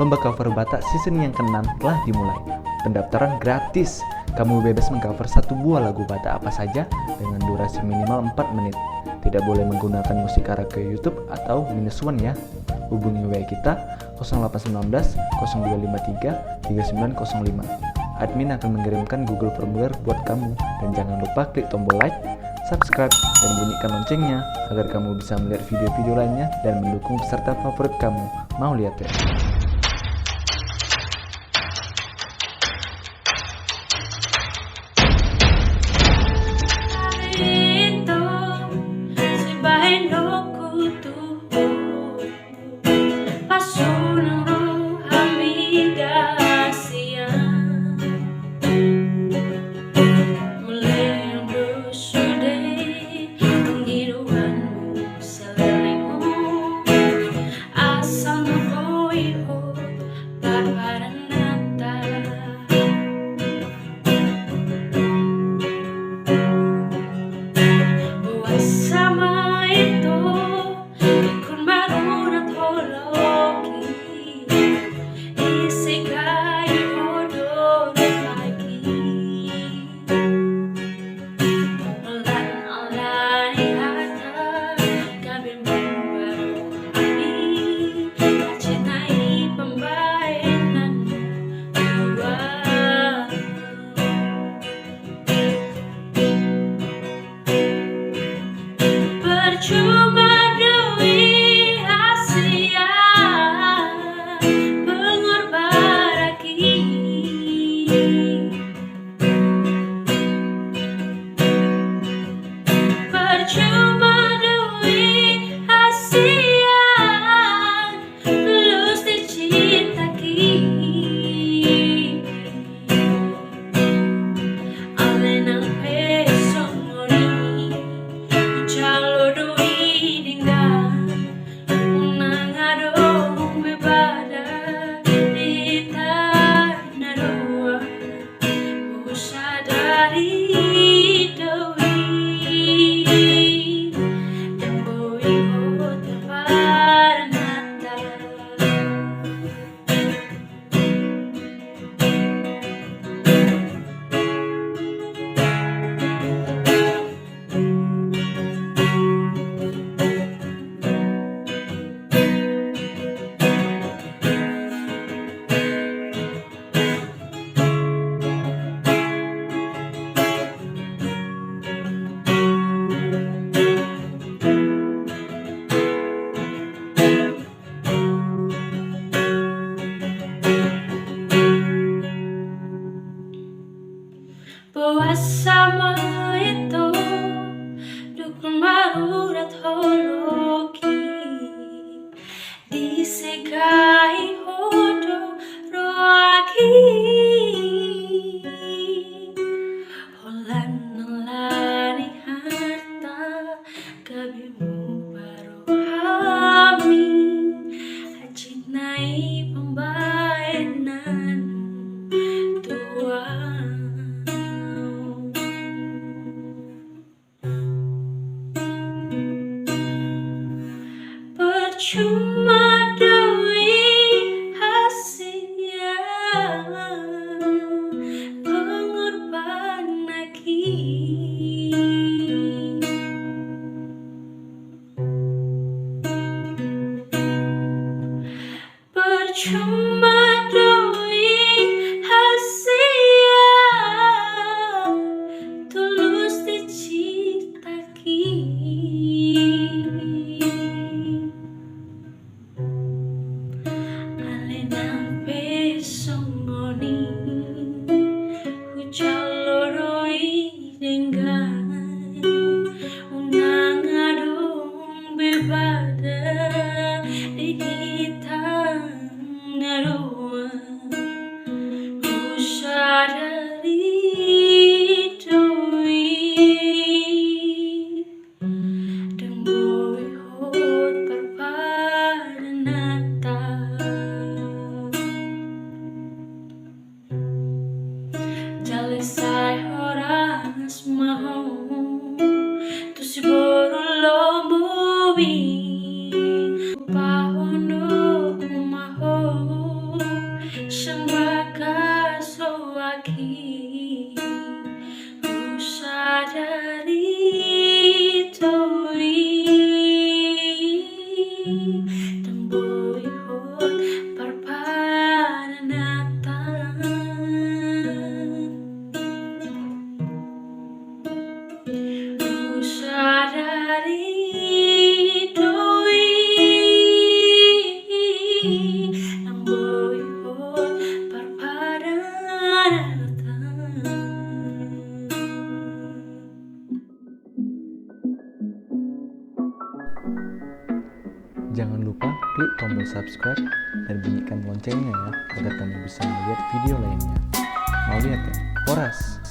Lomba cover Batak season yang ke-6 telah dimulai. Pendaftaran gratis. Kamu bebas mengcover satu buah lagu Batak apa saja dengan durasi minimal 4 menit. Tidak boleh menggunakan musik karaoke YouTube atau -1 ya. Hubungi WA kita 0819 0253 3905. Admin akan mengirimkan Google Formulir buat kamu. Dan jangan lupa klik tombol like, subscribe, dan bunyikan loncengnya agar kamu bisa melihat video-video lainnya dan mendukung peserta favorit kamu. Mau lihat ya? Bersama itu dukun marurat hologi disegai hodo roaki holan nalani harta kabimu baru hami hajinai pembayanan tua. Cuma doi hasilnya pengorban lagi. Percuma doi hasilnya tulus diciptaki. Jangan lupa klik tombol subscribe dan bunyikan loncengnya ya, agar kamu bisa melihat video lainnya. Mau lihat ya? Horas!